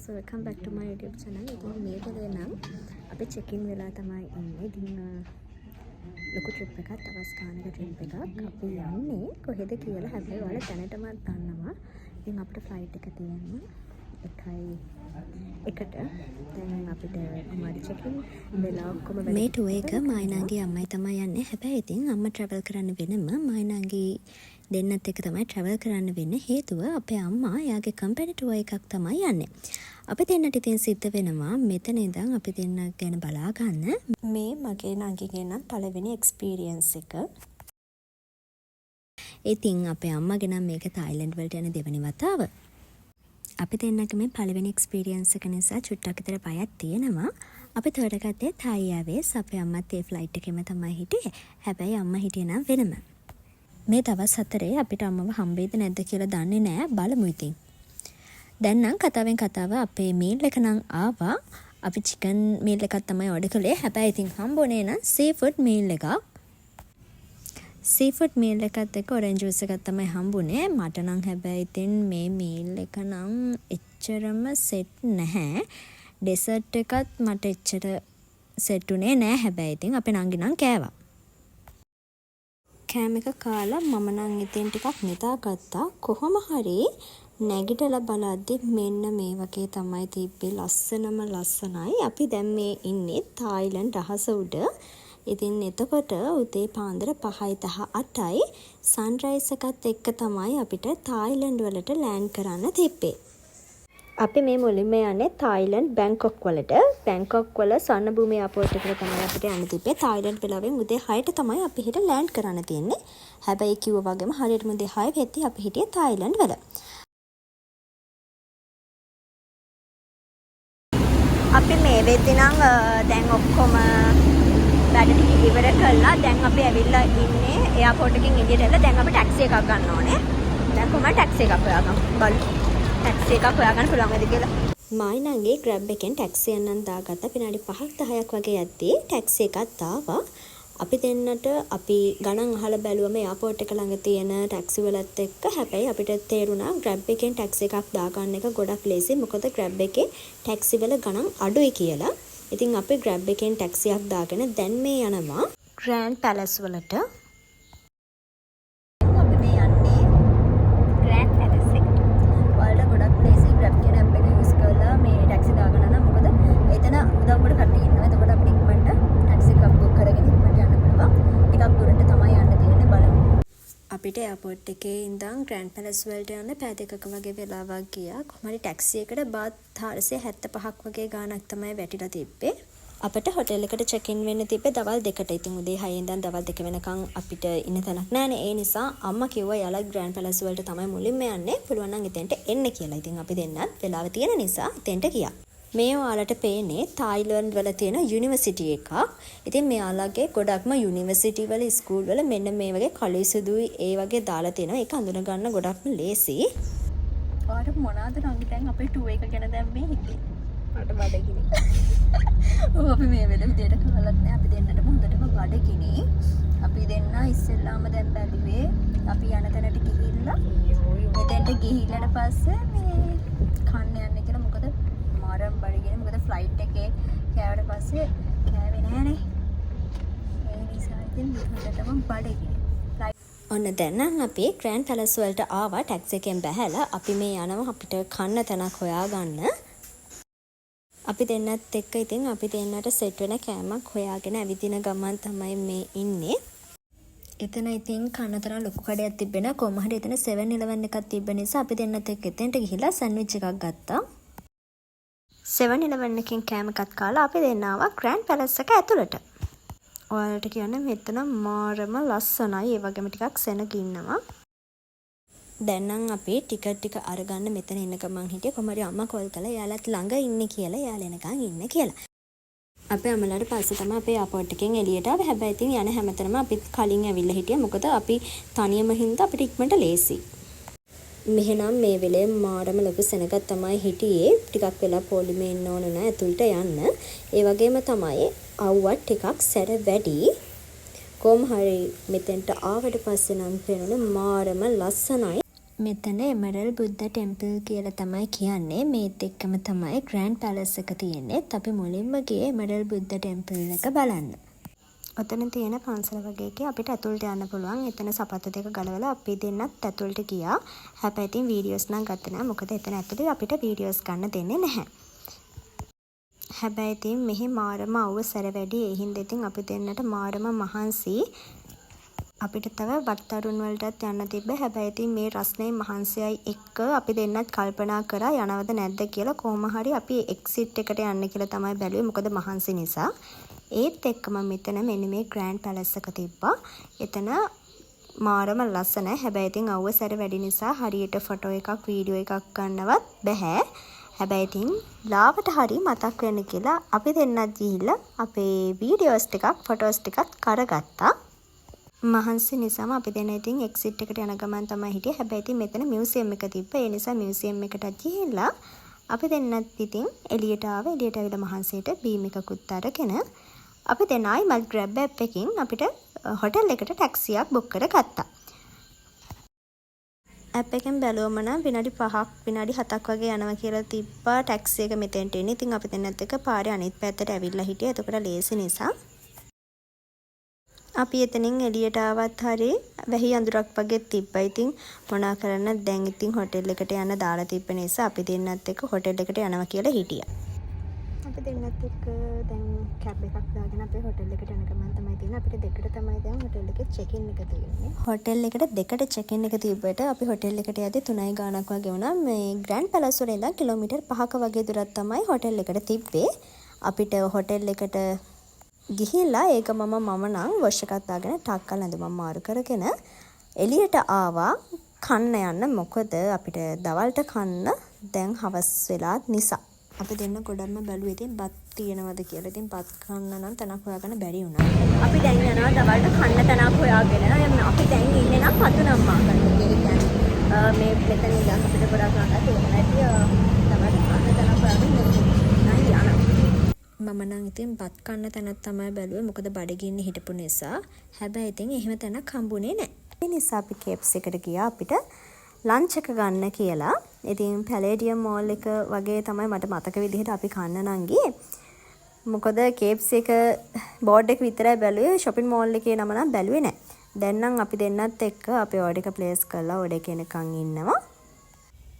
So welcome back to my YouTube channel. ඉතින් මේ වෙලේ නම් අපි check in වෙලා තමයි ඉන්නේ. ඉතින් ලොකු trip එකක්, තවස් ගානක trip එකක්. අපි යන්නේ කොහෙද කියලා හැබැයි ඔයාලා දැනටමත් දන්නවා. ඉතින් අපිට flight එක තියෙනවා 1:01ට. දැන් අපිට අමාරු check in වෙලා ඔක්කොම මේ tour එක මයිනාගේ අම්මයි තමයි යන්නේ. හැබැයි ඉතින් අම්මා travel කරන්න වෙනම මයිනාගේ දෙන්නත් එක තමයි travel කරන්න වෙන්නේ. හේතුව අපේ අම්මා යාගේ company tour එකක් තමයි යන්නේ. අපි දෙන්නට ඉතින් සිද්ධ වෙනවා මෙතන ඉඳන් අපි දෙන්න ගැන බලා ගන්න. මේ මගේ නංගිගේ නම් පළවෙනි experience එක. ඉතින් අපේ අම්මගේ නම් මේක තායිලන්ඩ් වලට යන දෙවෙනි වතාව. අපි දෙන්නගේ මේ පළවෙනි experience එක නිසා චුට්ටක් විතර බයක් තියෙනවා. අපි තෝරගත්තේ Thai Airways. අපේ අම්මත් ඒ flight එකෙම තමයි හිටියේ. හැබැයි අම්මා හිටියේ නම් වෙනම. මේ දවස් 4 අපිට අම්මව හම්බෙයිද නැද්ද කියලා දන්නේ නැහැ. බලමු ඉතින්. දැන් නම් කතාවෙන් කතාව අපේ මීල් එක නම් ආවා. අපි chicken meal එකක් තමයි order කළේ. හැබැයි ඉතින් හම්බුනේ නම් seafood meal එකක්. seafood meal එකත් එක්ක orange juice එකක් තමයි හම්බුනේ. මට නම් හැබැයි ඉතින් මේ meal එක නම් එච්චරම set නැහැ. dessert එකත් මට එච්චර set උනේ නැහැ. හැබැයි ඉතින් අපේ නංගි නම් කෑවා. කෑම එක කාලා මම නම් ඉතින් ටිකක් නිදාගත්තා. කොහොම හරි නැගිටලා බලද්දි මෙන්න මේ වගේ තමයි තිබ්බේ. ලස්සනම ලස්සනයි. අපි දැන් මේ ඉන්නේ තායිලන්ඩ් අහස උඩ. ඉතින් එතකොට උදේ පාන්දර 5:18යි සන්රයිස් එකත් එක්ක තමයි අපිට තායිලන්ඩ් වලට ලෑන්ඩ් කරන්න තිබ්බේ. අපි මේ මුලින්ම යන්නේ තායිලන්ඩ් බැංකොක් වලට. බැංකොක් වල සන්නභූමි එයාපෝට් එකට තමයි අපිට යන්න තිබ්බේ. තායිලන්ඩ් වෙලාවෙන් උදේ 6ට තමයි අපි හිට ලෑන්ඩ් කරන්න තියෙන්නේ. හැබැයි කිව්වා වගේම හරියටම උදේ 6 වෙද්දි අපි හිටියේ තායිලන්ඩ් වල. අපි මේ වෙද්දි නම් දැන් ඔක්කොම වැඩ ටික ඉවර කළා. දැන් අපි ඇවිල්ලා ඉන්නේ එයාපෝට් එකකින් එළියට එලා දැන් අපි ටැක්සි එකක් ගන්න ඕනේ. දැන් කොහමද ටැක්සි එකක් හොයාගමු. බලමු. ටැක්සි එකක් හොයාගන්න පුළුවන්ද කියලා. මයිනන්ගේ grab එකෙන් ටැක්සි එකක් දාගත්තා. විනාඩි 5-10ක් වගේ යද්දී ටැක්සි එකක් ආවා. අපි දෙන්නට අපි ගණන් අහලා බැලුවම එයාපෝට් එක ළඟ තියෙන ටැක්සි වලත් එක්ක හැබැයි අපිට තේරුණා grab එකෙන් ටැක්සි එකක් දාගන්න එක ගොඩක් ලේසි. මොකද grab එකේ ටැක්සි වල ගණන් අඩුයි කියලා. ඉතින් අපි grab එකෙන් ටැක්සියක් දාගෙන දැන් මේ යනවා Grand Palace වලට. අපි මේ යන්නේ Grand Palace එකට. ඔයාලට ගොඩක් ලේසි grab කියන app එක use කරලා මේ ටැක්සි දාගන්න නම් මොකද එතන උදව්වට කට්ටිය ඉන්නවා. එතකොට අපිට ඉක්මනට ටැක්සි එකක් බුක් කරගෙන ඉක්මනට යන්න පුළුවන්. ටිකක් දුරට තමයි යන්න තියෙන්නේ. බලමු. අපිට එයාපෝට් එකේ ඉඳන් Grand Palace වලට යන්න පැය දෙකක වගේ වෙලාවක් ගියා. කොහොමද ටැක්සි එකට බාත් 475ක් වගේ ගාණක් තමයි වැටිලා තිබ්බේ. අපිට හොටෙල් එකට check in වෙන්න තිබ්බේ දවල් 2ට. ඉතින් උදේ 6 ඉඳන් දවල් 2 වෙනකන් අපිට ඉන්න තැනක් නැහැනේ. ඒ නිසා අම්මා කිව්වා යාලා Grand Palace වලට තමයි මුලින්ම යන්නේ. පුළුවන් නම් එතෙන්ට එන්න කියලා. ඉතින් අපි දෙන්නත් වෙලාව තියෙන නිසා එතෙන්ට ගියා. මේ ඔයාලට පේන්නේ තායිලන්ඩ් වල තියෙන යුනිවර්සිටි එකක්. ඉතින් මෙයාලගේ ගොඩක්ම යුනිවර්සිටි වල ස්කූල් වල මෙන්න මේ වගේ කළු සුදුයි ඒ වගේ දාලා තියෙනවා. ඒක අඳුන ගන්න ගොඩක්ම ලේසි. ඔයාලට මොනවාද නංගි දැන් අපේ ටූර් එක ගැන දැන් මේ හිතේ? මට බඩගිනි. ඔව් අපි මේ වෙලෙ විදියට කවලත් නෑ. අපි දෙන්නටම හොඳටම බඩගිනි. අපි දෙන්න ඉස්සෙල්ලාම දැන් බැලුවේ අපි යන තැනට ගිහිල්ලා එතෙන්ට ගිහිල්ලාට පස්සේ මේ කන්න යන්න කියලා. මොකද මාරම් බඩගිනි. මොකද ෆ්ලයිට් එකේ කෑවට පස්සේ කෑවේ නෑනේ. ඒ නිසා ඉතින් හොඳටම බඩගිනි. ඔන්න දැන් නම් අපි Grand Palace වලට ආවා. ටැක්සි එකෙන් බැහැලා අපි මේ යනවා අපිට කන්න තැනක් හොයාගන්න. අපි දෙන්නත් එක්ක ඉතින් අපි දෙන්නට සෙට් වෙන කෑමක් හොයාගෙන ඇවිදින ගමන් තමයි මේ ඉන්නේ. එතන ඉතින් කන්න තරම් ලොකු කඩයක් තිබෙන කොහොම හරි එතන 7-Eleven එකක් තිබ්බ නිසා අපි දෙන්නත් එක්ක එතෙන්ට ගිහිල්ලා සෑන්ඩ්විච් එකක් ගත්තා. 7-Eleven එකෙන් කෑම එකක් කාලා අපි දෙන්න ආවා Grand Palace එක ඇතුළට. ඔයාලට කියන්නේ මෙතන මාරම ලස්සනයි. ඒ වගේම ටිකක් සෙනග ඉන්නවා. දැන් නම් අපි ටිකට් ටික අරගන්න මෙතන ඉන්න ගමන් හිටියේ. කොහමද අම්මා කෝල් කළා යාලත් ළඟ ඉන්නේ කියලා. යාලා එනකන් ඉන්න කියලා. අපේ අම්මලාට පස්සේ තමයි අපේ එයාපෝට් එකෙන් එළියට ආවේ. හැබැයි ඉතින් යන හැමතැනම අපි කලින් ඇවිල්ලා හිටියා. මොකද අපි තනියම හින්දා අපිට ඉක්මනට ලේසි. මෙහෙනම් මේ වෙලේ මාරම ලොකු සෙනගක් තමයි හිටියේ. ටිකක් වෙලා පොලිමේ ඉන්න ඕන නෑ ඇතුළට යන්න. ඒ වගේම තමයි අවුවත් ටිකක් සැර වැඩි. කොහොම හරි මෙතෙන්ට ආවට පස්සේ නම් පේන්නේ මාරම ලස්සනයි. මෙතන එමරල් බුද්ධ ටෙම්පල් කියලා තමයි කියන්නේ. මේත් එක්කම තමයි ග්‍රෑන්ඩ් පැලස් එක තියෙන්නේ. අපි මුලින්ම ගියේ එමරල් බුද්ධ ටෙම්පල් එක බලන්න. ඔතන තියෙන පන්සල වගේ එකේ අපිට ඇතුළට යන්න පුළුවන්. එතන සපත්තු දෙක ගලවලා අපි දෙන්නත් ඇතුළට ගියා. හැබැයි ඉතින් වීඩියෝස් නම් ගත්තේ නැහැ. මොකද එතන ඇතුළේ අපිට වීඩියෝස් ගන්න දෙන්නේ නැහැ. හැබැයි ඉතින් මෙහි මාරම අවුව සැර වැඩි. ඒ හින්දා ඉතින් අපි දෙන්නට මාරම මහන්සි. අපිට තව වට්ටරුන් වලටත් යන්න තිබ්බ. හැබැයි ඉතින් මේ රස්නේ මහන්සියයි එක්ක අපි දෙන්නත් කල්පනා කරා යනවද නැද්ද කියලා. කොහොම හරි අපි එක්සිට් එකට යන්න කියලා තමයි බැලුවේ. මොකද මහන්සි නිසා. ඒත් එක්කම මෙතන මෙන්න මේ ග්‍රෑන්ඩ් පැලස් එක තිබ්බා. එතන මාරම ලස්සන. හැබැයි ඉතින් අවුව සැර වැඩි නිසා හරියට ෆොටෝ එකක් වීඩියෝ එකක් ගන්නවත් බැහැ. හැබැයි ඉතින් ලාවට හරි මතක් වෙන්න කියලා අපි දෙන්නත් ගිහිල්ලා අපේ වීඩියෝස් ටිකක් ෆොටෝස් ටිකක් කරගත්තා. මහන්සි නිසාම අපි දෙන්න ඉතින් එක්සිට් එකට යන ගමන් තමයි හිටියේ. හැබැයි ඉතින් මෙතන මියුසියම් එක තිබ්බා. ඒ නිසා මියුසියම් එකට ගිහිල්ලා අපි දෙන්නත් ඉතින් එළියට ආවා. එළියට ඇවිල්ලා මහන්සියට බීම් එකකුත් අරගෙන අපි දෙන්න ආයිමත් Grab app එකකින් අපිට හොටෙල් එකට ටැක්සියක් බුක් කරගත්තා. ඇප් එකෙන් බැලුවම නම් විනාඩි 5ක් විනාඩි 7ක් වගේ යනවා කියලා තිබ්බා ටැක්සි එක මෙතෙන්ට එන්නේ. ඉතින් අපි දෙන්නත් එක්ක පාරේ අනිත් පැත්තට ඇවිල්ලා හිටියා. එතකොට ලේසි නිසා අපි එතනින් එළියට ආවත් හරි වැහි අඳුරක් වගේ තිබ්බා. ඉතින් මොනා කරන්න දැන් ඉතින් හොටෙල් එකට යන්න දාලා තිබ්බ නිසා අපි දෙන්නත් එක්ක හොටෙල් එකට යනවා කියලා හිටියා. අපි දෙන්නත් එක්ක දැන් කැබ් එකක් දාගෙන අපේ හොටෙල් එකට යන ගමන් තමයි තියෙන්නේ. අපිට දෙකට තමයි දැන් හොටෙල් එකේ චෙක් ඉන් එක තියෙන්නේ. හොටෙල් එකට දෙකට චෙක් ඉන් එක තිබ්බට අපි හොටෙල් එකට යද්දි 3යි ගාණක් වගේ වුණා. මේ ග්‍රෑන්ඩ් පැලස් වල ඉඳන් කිලෝමීටර් 5ක වගේ දුරක් තමයි හොටෙල් එකට තිබ්බේ. අපිට හොටෙල් එකට ගිහිල්ලා ඒක මම නම් වොෂ් එකක් දාගෙන ටක් කරලා ඇඳුම් මාරු කරගෙන එළියට ආවා කන්න යන්න. මොකද අපිට දවල්ට කන්න දැන් හවස් වෙලා නිසා. අපි දෙන්න ගොඩක්ම බැලුවේ ඉතින් බත් තියෙනවද කියලා. ඉතින් බත් කන්න නම් තැනක් හොයාගන්න බැරි වුණා. අපි දැන් යනවා දවල්ට කන්න තැනක් හොයාගෙන. අපි දැන් ඉන්නේ නම් පතුනම් මාකට් එකේ. මේ මෙතන ඉඳන් අපිට ගොඩක් ළඟට ඒක නැති දවල්ට කන්න තැනක් හොයාගෙන යනවා. මම නම් ඉතින් බත් කන්න තැනක් තමයි බැලුවේ. මොකද බඩගින්න හිටපු නිසා. හැබැයි ඉතින් එහෙම තැනක් හම්බුනේ නැහැ. ඒ නිසා අපි KFC එකට ගියා අපිට ලන්ච් එක ගන්න කියලා. ඉතින් පැලේඩියම් මෝල් එක වගේ තමයි මට මතක විදිහට අපි කන්න නම් ගියේ. මොකද KFC එක බෝඩ් එක විතරයි බැලුවේ. shopping mall එකේ නම නම් බැලුවේ නැහැ. දැන් නම් අපි දෙන්නත් එක්ක අපේ ඕඩර් එක ප්ලේස් කරලා ඕඩර් එක එනකන් ඉන්නවා.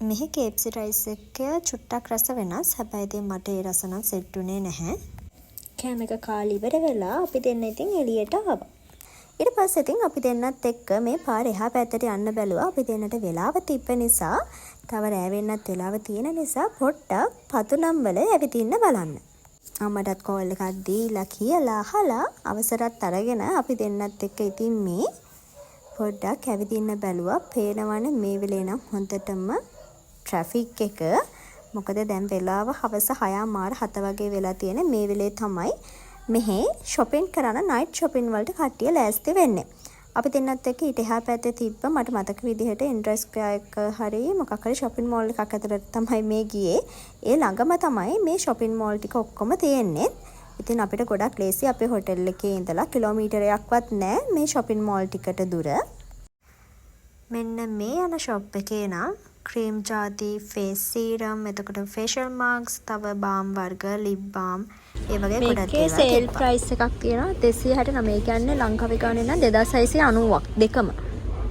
මෙහි KFC රයිස් එක චුට්ටක් රස වෙනස්. හැබැයි ඉතින් මට ඒ රස නම් සෙට් උනේ නැහැ. කෑම එක කාලි ඉවර වෙලා අපි දෙන්න ඉතින් එළියට ආවා. ඊට පස්සේ ඉතින් අපි දෙන්නත් එක්ක මේ පාර එහා පැත්තට යන්න බැලුවා. අපි දෙන්නට වෙලාව තිබ්බ නිසා තව රෑ වෙන්නත් වෙලාව තියෙන නිසා පොඩ්ඩක් පතුනම් වල ඇවිදින්න බලන්න. අම්මටත් කෝල් එකක් දීලා කියලා අහලා අවසරත් අරගෙන අපි දෙන්නත් එක්ක ඉතින් මේ පොඩ්ඩක් ඇවිදින්න බැලුවා. පේනවනේ මේ වෙලේ නම් හොඳටම ට්‍රැෆික් එක. මොකද දැන් වෙලාව හවස 6:07 වගේ වෙලා තියෙන මේ වෙලේ තමයි මෙහි shopping කරන night shopping වලට කට්ටිය ලෑස්ති වෙන්නේ. අපි දෙන්නත් එක්ක ඊට එහා පැත්තේ තිබ්බ මට මතක විදිහට ඉන්ඩස්ට්‍රි ස්ක්වයර් එක හරි මොකක් හරි shopping mall එකක් ඇතුළට තමයි මේ ගියේ. ඒ ළඟම තමයි මේ shopping mall ටික ඔක්කොම තියෙන්නේ. ඉතින් අපිට ගොඩක් ලේසි අපේ හොටෙල් එකේ ඉඳලා කිලෝමීටරයක්වත් නැහැ මේ shopping mall ටිකට දුර. මෙන්න මේ යන shop එකේ නම් ක්‍රීම් ජාති, ෆේස් සීරම්, එතකොට ෆේෂල් මාස්ක්, තව බාම් වර්ග, ලිප් බාම් ඒ වගේ ගොඩක් දේවල්. මේකේ සේල් ප්‍රයිස් එකක් තියෙනවා 269. කියන්නේ ලංකාවේ ගානේ නම් 2690ක් දෙකම.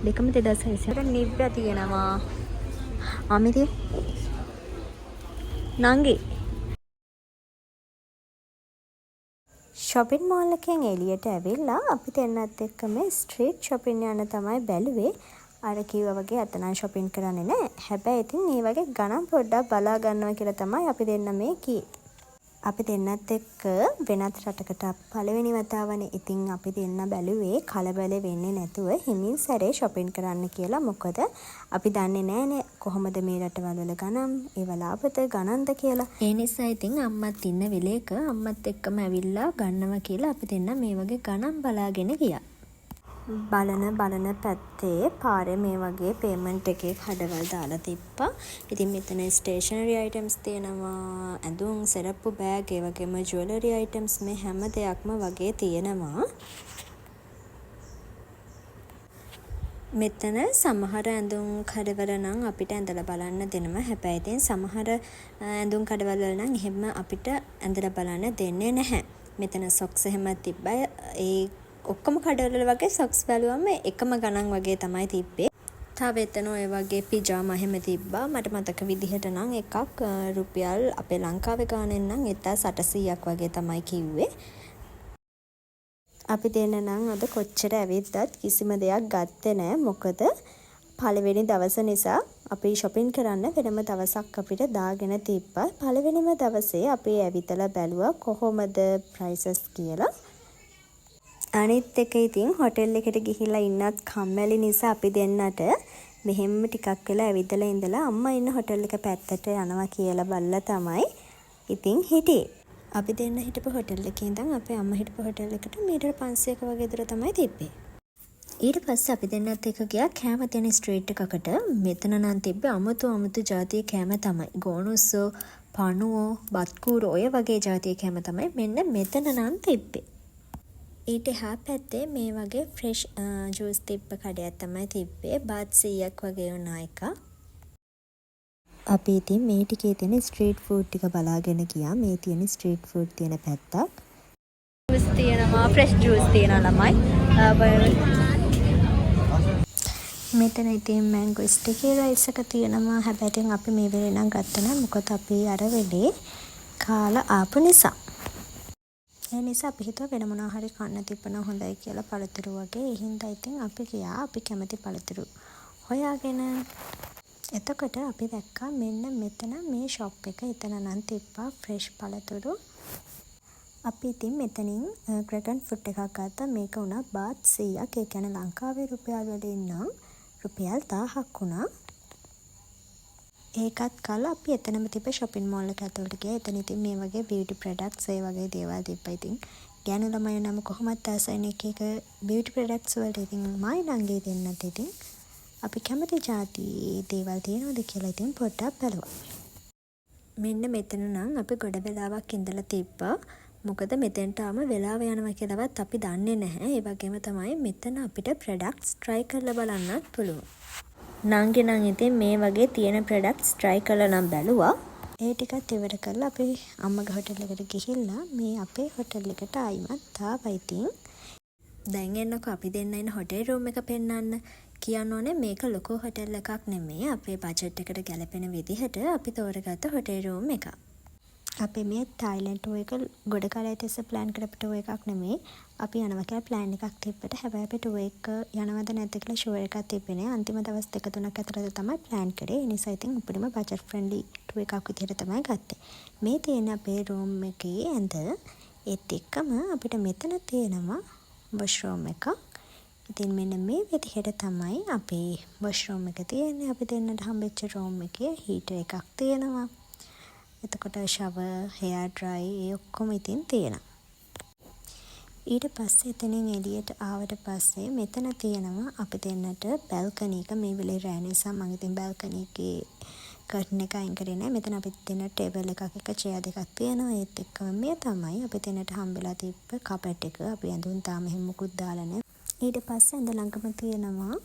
දෙකම 2600. නිබ්බ තියෙනවා. අමිති නංගි shopping mall එකෙන් එළියට ඇවිල්ලා අපි දෙන්නත් එක්ක මේ ස්ට්‍රීට් shopping යන තමයි බැලුවේ. අර කිව්වා වගේ අතන shopping කරන්නේ නැහැ. හැබැයි ඉතින් මේ වගේ ගණන් පොඩ්ඩක් බලා ගන්නවා කියලා තමයි අපි දෙන්න මේ කියේ. අපි දෙන්නත් එක්ක වෙනත් රටකට පළවෙනි වතාවනේ. ඉතින් අපි දෙන්න බැලුවේ කලබල වෙන්නේ නැතුව හිමින් සැරේ shopping කරන්න කියලා. මොකද අපි දන්නේ නැහනේ කොහොමද මේ රටවල වල ගණන්, ඒ වලාපත ගණන්ද කියලා. ඒ නිසා ඉතින් අම්මත් ඉන්න වෙලේක අම්මත් එක්කම ඇවිල්ලා ගන්නවා කියලා අපි දෙන්න මේ වගේ ගණන් බලාගෙන ගියා. බලන පැත්තේ පාරේ මේ වගේ පේමන්ට් එකේ කඩවල් දාලා තිබ්බා. ඉතින් මෙතන ස්ටේෂනරි අයිටම්ස් තියෙනවා, ඇඳුම්, සරප්පු, බෑග්, ඒ වගේම ජුවලරි අයිටම්ස් මේ හැම දෙයක්ම වගේ තියෙනවා. මෙතන සමහර ඇඳුම් කඩවල නම් අපිට ඇඳලා බලන්න දෙනවා. හැබැයි ඉතින් සමහර ඇඳුම් කඩවල නම් එහෙම අපිට ඇඳලා බලන්න දෙන්නේ නැහැ. මෙතන සොක්ස් එහෙම තිබ්බා. ඒ ඔක්කොම කඩවල වගේ සොක්ස් බැලුවම එකම ගණන් වගේ තමයි තිබ්බේ. තව එතන ඔය වගේ පිජාමා එහෙම තිබ්බා. මට මතක විදිහට නම් එකක් රුපියල් අපේ ලංකාවේ ගානෙන් නම් 1800ක් වගේ තමයි කිව්වේ. අපි දෙන්න නම් අද කොච්චර ඇවිද්දත් කිසිම දෙයක් ගත්තේ නෑ. මොකද පළවෙනි දවස නිසා අපි shopping කරන්න වෙනම දවසක් අපිට දාගෙන තිබ්බා. පළවෙනිම දවසේ අපි ඇවිදලා බැලුවා කොහොමද prices කියලා. අනිත් එක ඉතින් හොටෙල් එකට ගිහිල්ලා ඉන්නත් කම්මැලි නිසා අපි දෙන්නට මෙහෙම ටිකක් වෙලා ඇවිදලා ඉඳලා අම්මා ඉන්න හොටෙල් එක පැත්තට යනවා කියලා බලලා තමයි ඉතින් හිටියේ. අපි දෙන්න හිටපු හොටෙල් එකේ ඉඳන් අපේ අම්මා හිටපු හොටෙල් එකට මීටර් 500ක වගේ දුර තමයි තිබ්බේ. ඊට පස්සේ අපි දෙන්නත් එක්ක ගියා කෑම තියෙන ස්ට්‍රීට් එකකට. මෙතන නම් තිබ්බේ අමුතු ජාතිය කෑම තමයි. ගෝනුස්සෝ, පණුවෝ, බත්කූරු ඔය වගේ ජාතිය කෑම තමයි මෙන්න මෙතන නම් තිබ්බේ. ඊට එහා පැත්තේ මේ වගේ ෆ්‍රෙෂ් ජූස් තිබ්බ කඩයක් තමයි තිබ්බේ. බාත් 100ක් වගේ වුණා එක. අපි ඉතින් මේ ටිකේ තියෙන ස්ට්‍රීට් ෆුඩ් ටික බලාගෙන ගියා. මේ තියෙන ස්ට්‍රීට් ෆුඩ් තියෙන පැත්තක්. ජූස් තියෙනවා, ෆ්‍රෙෂ් ජූස් තියෙනවා ළමයි. මෙතන ඉතින් මැංගෝ ස්ටිකි රයිස් එක තියෙනවා. හැබැයි ඉතින් අපි මේ වෙලේ නම් ගත්ත නෑ. මොකද අපි අර වෙලේ කාලා ආපු නිසා. ඒ නිසා අපි හිතුවා වෙන මොනවා හරි කන්න තිබ්බනම් හොඳයි කියලා පළතුරු වගේ. ඒ හින්දා ඉතින් අපි ගියා අපි කැමති පළතුරු හොයාගෙන. එතකොට අපි දැක්කා මෙන්න මෙතන මේ ෂොප් එක. එතන නම් තිබ්බා ෆ්‍රෙෂ් පළතුරු. අපි ඉතින් මෙතනින් ඩ්‍රැගන් ෆෘට් එකක් ගත්තා. මේක උනා බාත් 100ක්. ඒ කියන්නේ ලංකාවේ රුපියල් වලින් නම් රුපියල් 1000ක් වුණා. ඒකත් කාලා අපි එතනම තිබ්බ shopping mall එක ඇතුළට ගියා. එතන ඉතින් මේ වගේ beauty products ඒ වගේ දේවල් තිබ්බා. ඉතින් ගෑනු ළමයි නම් කොහොමත් ආසයින් එක beauty products වලට ඉතින් මයි නංගී දෙන්නත් ඉතින් අපි කැමති જાති දේවල් තියෙනවද කියලා ඉතින් පොඩ්ඩක් බලුවා. මෙන්න මෙතන නම් අපි ගොඩ වෙලාවක් ඉඳලා තිබ්බා. මොකද මෙතෙන්ට ආම වෙලාව යනවා කියලාවත් අපි දන්නේ නැහැ. ඒ වගේම තමයි මෙතන අපිට products try කරලා බලන්නත් පුළුවන්. නංගි නම් ඉතින් මේ වගේ තියෙන products try කරලා නම් බැලුවා. ඒ ටිකත් ඉවර කරලා අපි අම්මගේ හොටෙල් එකට ගිහිල්ලා මේ අපේ හොටෙල් එකට ආයිමත් ආවා ඉතින්. දැන් එන්නකෝ අපි දෙන්න ඉන්න හොටෙල් රූම් එක පෙන්නන්න. කියන්න ඕනේ මේක ලොකු හොටෙල් එකක් නෙමෙයි. අපේ බජට් එකට ගැලපෙන විදිහට අපි තෝරගත්ත හොටෙල් රූම් එකක්. අපි මේ තායිලන්ඩ් ටූර් එක ගොඩ කාලයක් තිස්සේ ප්ලෑන් කරපු ටූර් එකක් නෙමෙයි. අපි යනවා කියලා ප්ලෑන් එකක් තිබ්බට හැබැයි අපි ටූර් එක යනවද නැද්ද කියලා ෂුවර් එකක් තිබ්බේ නෑ. අන්තිම දවස් 2-3ක් ඇතුළත තමයි ප්ලෑන් කරේ. ඒ නිසා ඉතින් උඩින්ම බජට් ෆ්‍රෙන්ඩ්ලි ටූර් එකක් විදිහට තමයි ගත්තේ. මේ තියෙන අපේ රූම් එකේ ඇඳ ඒත් එක්කම අපිට මෙතන තියෙනවා වොෂ්රූම් එකක්. ඉතින් මෙන්න මේ විදිහට තමයි අපේ වොෂ්රූම් එක තියෙන්නේ. අපි දෙන්නට හම්බෙච්ච රූම් එකේ හීටර් එකක් තියෙනවා. එතකොට ෂවර්, හෙයර් ඩ්‍රයි ඒ ඔක්කොම ඉතින් තියෙනවා. ඊට පස්සේ එතනින් එළියට ආවට පස්සේ මෙතන තියෙනවා අපි දෙන්නට බැල්කනි එක. මේ වෙලේ රෑ නිසා මම ඉතින් බැල්කනි එකේ කර්ටන් එක අයින් කරේ නෑ. මෙතන අපි දෙන්න ටේබල් එකක් එක චෙයාර් දෙකක් තියෙනවා. ඒත් එක්කම මේ තමයි අපි දෙන්නට හම්බෙලා තිබ්බ කපට් එක. අපි ඇඳුම් තාම එහෙම මුකුත් දාලා නෑ. ඊට පස්සේ ඇඳ ළඟම තියෙනවා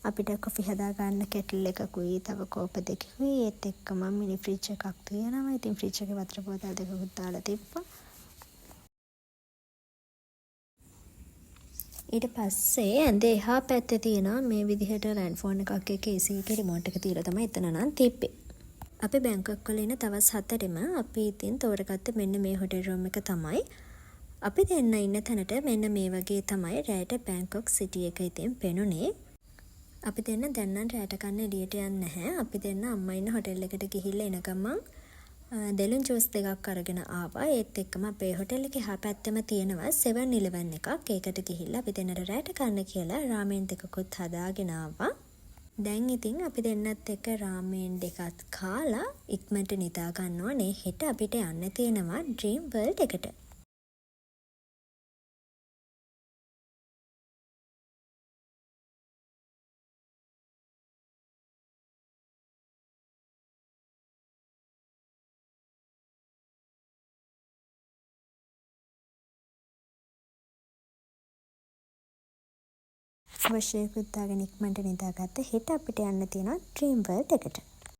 අපිට කොෆි හදා ගන්න කෙටල් එකකුයි තව කෝප දෙකකුයි. ඒත් එක්කම මිනි ෆ්‍රිජ් එකක් තියෙනවා. ඉතින් ෆ්‍රිජ් එකේ වතුර බෝතල් දෙකකුත් දාලා තිබ්බා. ඊට පස්සේ ඇඳේ එහා පැත්තේ තියෙනවා මේ විදිහට ලෑන්ඩ් ෆෝන් එකක් එක්ක AC එකේ රිමෝට් එක තියලා තමයි එතන නම් තිබ්බේ. අපි බැංකොක් වල ඉන්න දවස් 4ෙම අපි ඉතින් තෝරගත්තේ මෙන්න මේ හොටෙල් රූම් එක තමයි. අපි දෙන්න ඉන්න තැනට මෙන්න මේ වගේ තමයි රෑට බැංකොක් සිටි එක ඉතින් පෙනුනේ. අපි දෙන්න දැන් නම් රෑට කන්න එළියට යන්නේ නැහැ. අපි දෙන්න අම්මා ඉන්න හොටෙල් එකට ගිහිල්ලා එන ගමන් දෙලුන් ජූස් දෙකක් අරගෙන ආවා. ඒත් එක්කම අපේ හොටෙල් එකේ එහා පැත්තෙම තියෙනවා 7-Eleven එකක්. ඒකට ගිහිල්ලා අපි දෙන්නට රෑට කන්න කියලා රාමෙන් දෙකකුත් හදාගෙන ආවා. දැන් ඉතින් අපි දෙන්නත් එක්ක රාමෙන් දෙකත් කාලා ඉක්මනට නිදා ගන්න ඕනේ. හෙට අපිට යන්න තියෙනවා ඩ්‍රීම් වර්ල්ඩ් එකට. වශයකුත් දාගෙන ඉක්මනට නිදාගත්ත. හෙට අපිට යන්න තියෙනවා ඩ්‍රීම් වර්ල්ඩ් එකට.